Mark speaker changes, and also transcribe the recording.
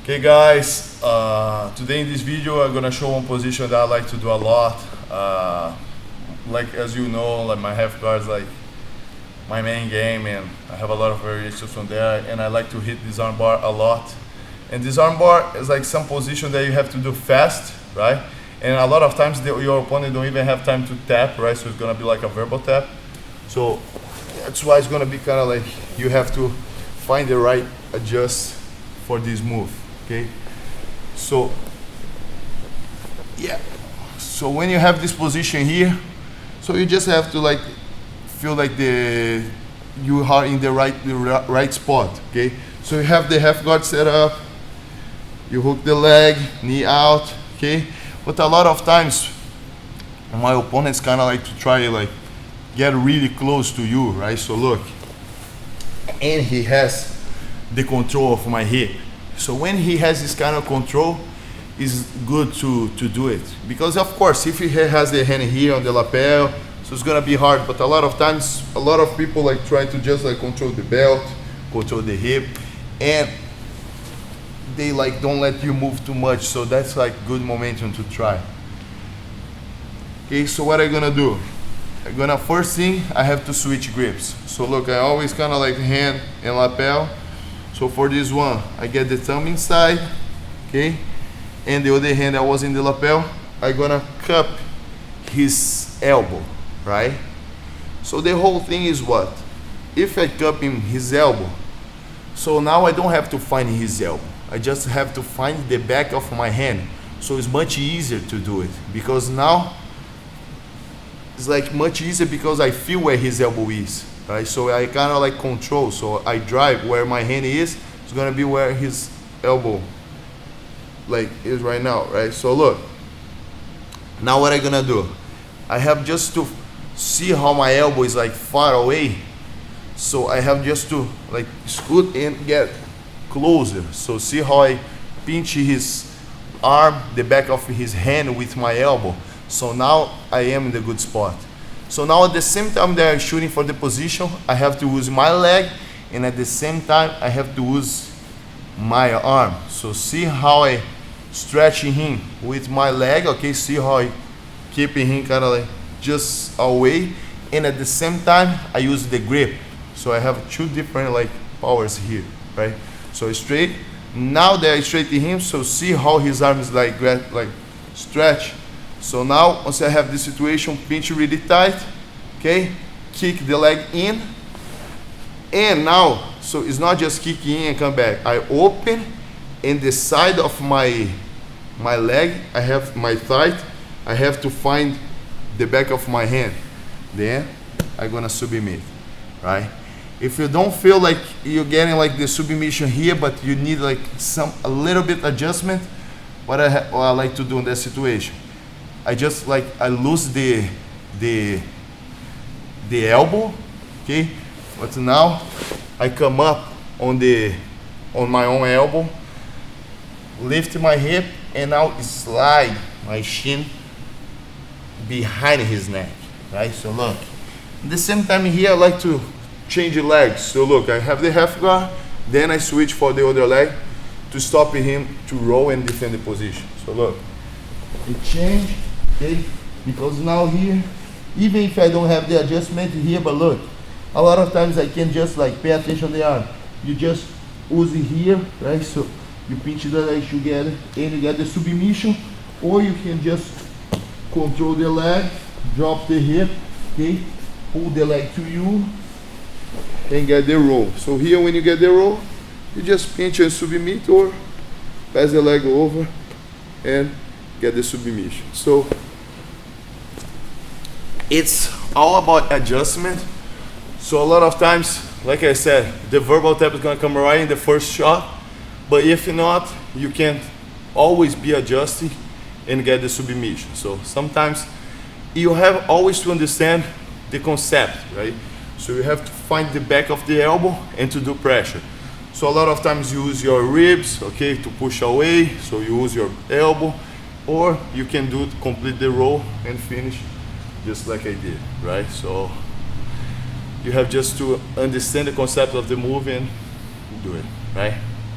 Speaker 1: Okay guys, today in this video I'm gonna show one position that I like to do a lot. Like as you know, like my half guard is like my main game, and I have a lot of variations from there, and I like to hit this arm bar a lot. And this arm bar is like some position that you have to do fast, right? And a lot of times your opponent don't even have time to tap, right? So it's gonna be like a verbal tap. So that's why it's gonna be kind of like you have to find the right adjust for this move. Okay, so yeah, so when you have this position here, so you just have to like feel like you are in the right spot. Okay, so you have the half guard set up, you hook the leg, knee out. Okay, but a lot of times my opponents kind of like to try like get really close to you, right? So look, and he has the control of my hip. So when he has this kind of control, it's good to do it. Because of course, if he has the hand here on the lapel, so it's gonna be hard. But a lot of times, a lot of people like try to just like control the belt, control the hip, and they like don't let you move too much. So that's like good momentum to try. Okay, so what I'm gonna do? First thing, I have to switch grips. So look, I always kind of like hand and lapel. So for this one, I get the thumb inside, okay? And the other hand I was in the lapel, I'm gonna cup his elbow, right? So the whole thing is what? If I cup him his elbow, so now I don't have to find his elbow. I just have to find the back of my hand. So it's much easier to do it, because now it's like much easier because I feel where his elbow is. Right, so I kind of like control, so I drive where my hand is, it's gonna be where his elbow like is right now, right? So look, now what I'm gonna do, I have just to see how my elbow is like far away, so I have just to like scoot and get closer. So see how I pinch his arm, the back of his hand with my elbow. So now I am in the good spot. So now at the same time that I'm shooting for the position, I have to use my leg, and at the same time I have to use my arm. So see how I stretching him with my leg, okay? See how I keeping him kind of like just away, and at the same time I use the grip. So I have two different like powers here, right? So straight, now that I straighten him, so see how his arm is like stretch. So now, once I have this situation, pinch really tight, okay? Kick the leg in, and now, so it's not just kicking in and come back. I open, and the side of my leg, I have my thigh, I have to find the back of my hand. Then I'm gonna submit, right? If you don't feel like you're getting like the submission here, but you need like a little bit adjustment, what I like to do in that situation, I just like I lose the elbow, okay? But now I come up on my own elbow, lift my hip, and now slide my shin behind his neck, right? So look, at the same time here I like to change the legs. So look, I have the half guard, then I switch for the other leg to stop him to roll and defend the position. So look, it change. Okay, because now here, even if I don't have the adjustment here, but look, a lot of times I can just like pay attention to the arm. You just use it here, right? So you pinch the legs together and you get the submission, or you can just control the leg, drop the hip, okay, pull the leg to you, and get the roll. So here when you get the roll, you just pinch and submit, or pass the leg over and get the submission. So it's all about adjustment. So a lot of times, like I said, the verbal tap is gonna come right in the first shot, but if not, you can always be adjusting and get the submission. So sometimes you have always to understand the concept, right? So you have to find the back of the elbow and to do pressure. So a lot of times you use your ribs, okay, to push away. So you use your elbow, or you can do complete the roll and finish just like I did, right? So you have just to understand the concept of the move and do it, right?